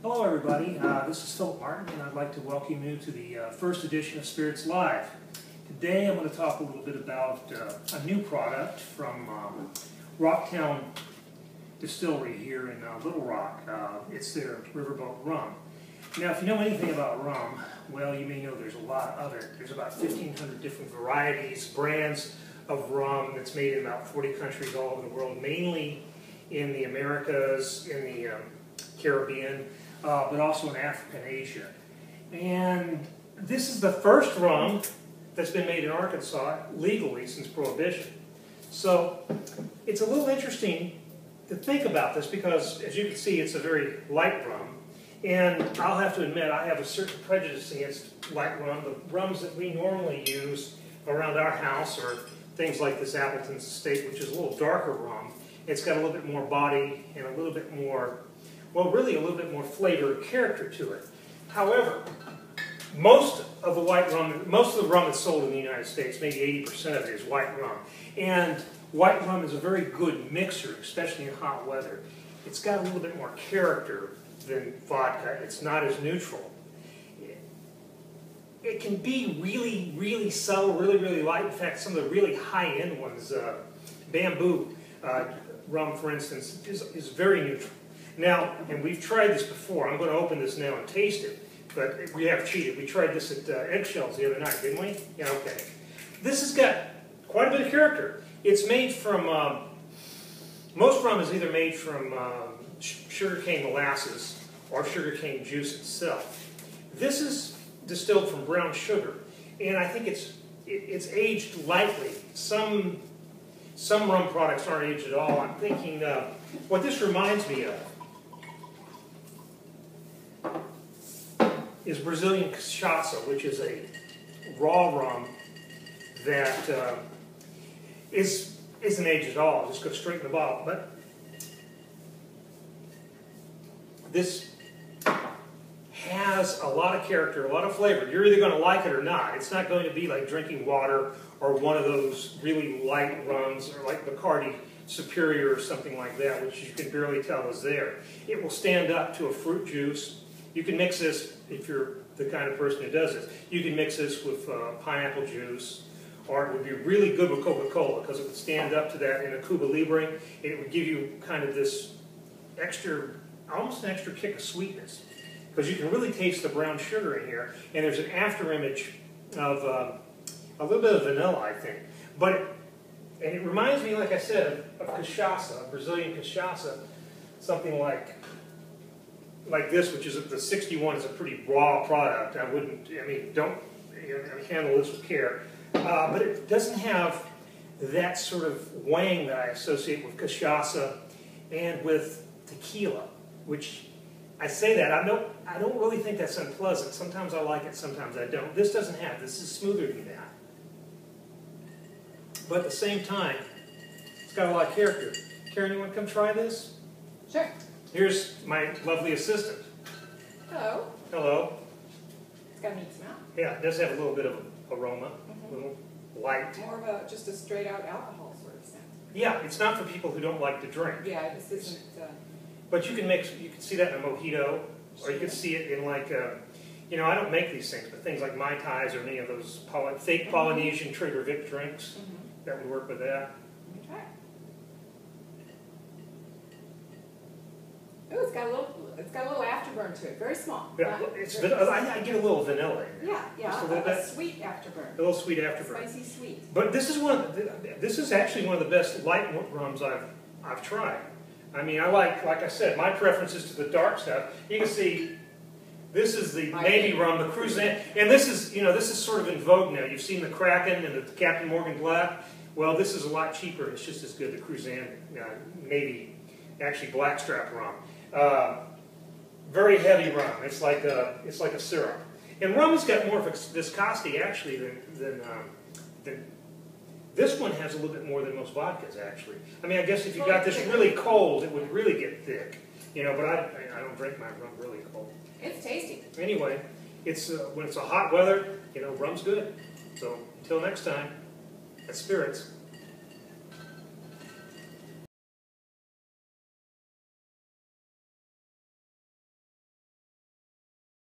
Hello everybody, this is Philip Martin and I'd like to welcome you to the first edition of Spirits Live. Today I'm going to talk a little bit about a new product from Rocktown Distillery here in Little Rock. It's their Riverboat Rum. Now if you know anything about rum, well you may know there's a lot of it. There's about 1,500 different varieties, brands of rum that's made in about 40 countries all over the world, mainly in the Americas, in the Caribbean, but also in Africa and Asia. And this is the first rum that's been made in Arkansas legally since Prohibition. So it's a little interesting to think about this because, as you can see, it's a very light rum. And I'll have to admit, I have a certain prejudice against light rum. The rums that we normally use around our house are things like this Appleton's Estate, which is a little darker rum. It's got a little bit more body and a little bit more, well, really a little bit more flavor and character to it. However, most of the rum that's sold in the United States, maybe 80% of it, is white rum. And white rum is a very good mixer, especially in hot weather. It's got a little bit more character than vodka. It's not as neutral. It can be really, really subtle, really, really light. In fact, some of the really high-end ones, bamboo rum, for instance, is very neutral. Now, and we've tried this before. I'm going to open this now and taste it, but we have cheated. We tried this at Eggshells the other night, didn't we? Yeah, okay. This has got quite a bit of character. It's made from, most rum is either made from sugarcane molasses or sugarcane juice itself. This is distilled from brown sugar, and I think it's aged lightly. Some rum products aren't aged at all. I'm thinking what this reminds me of is Brazilian cachaça, which is a raw rum that isn't aged at all. Just goes straight in the bottle. But this has a lot of character, a lot of flavor. You're either going to like it or not. It's not going to be like drinking water or one of those really light rums, or like Bacardi Superior or something like that, which you can barely tell is there. It will stand up to a fruit juice. You can mix this, if you're the kind of person who does this, you can mix this with pineapple juice, or it would be really good with Coca-Cola because it would stand up to that in a Cuba Libre. It would give you kind of this extra, almost an extra kick of sweetness, because you can really taste the brown sugar in here, and there's an after image of a little bit of vanilla, I think. And it reminds me, like I said, of cachaça, Brazilian cachaça, something like this, which is the 61 is a pretty raw product. Don't handle this with care. But it doesn't have that sort of wang that I associate with cachaça and with tequila, which I say that, I don't really think that's unpleasant. Sometimes I like it, sometimes I don't. This doesn't have, this is smoother than that. But at the same time, it's got a lot of character. Karen, you want to come try this? Sure. Here's my lovely assistant. Hello. Hello. It's got a neat smell. Yeah, it does have a little bit of aroma, a little light. More of just a straight out alcohol sort of scent. Yeah, it's not for people who don't like to drink. Yeah, this isn't. But you can see that in a mojito, or you can see it in like, I don't make these things, but things like Mai Tais or any of those fake Polynesian Trader Vic drinks, that would work with that. Let me try it. Oh, it's got a little afterburn to it. Very small. Yeah, I get a little vanilla in there. Yeah, just a little bit. Sweet afterburn. A little sweet afterburn. Spicy sweet. But this is actually one of the best light rums I've tried. I mean, like I said, my preference is to the dark stuff. You can see this is the Navy rum, the Cruzan, and this is sort of in vogue now. You've seen the Kraken and the Captain Morgan Black. Well, this is a lot cheaper. It's just as good. The Cruzan Navy, actually blackstrap rum. Very heavy rum. It's like a syrup. And rum has got more of a viscosity actually than this one has a little bit more than most vodkas actually. I mean, I guess if you got this really cold, it would really get thick. But I don't drink my rum really cold. It's tasty. Anyway, when it's a hot weather, rum's good. So until next time, that's Spirits.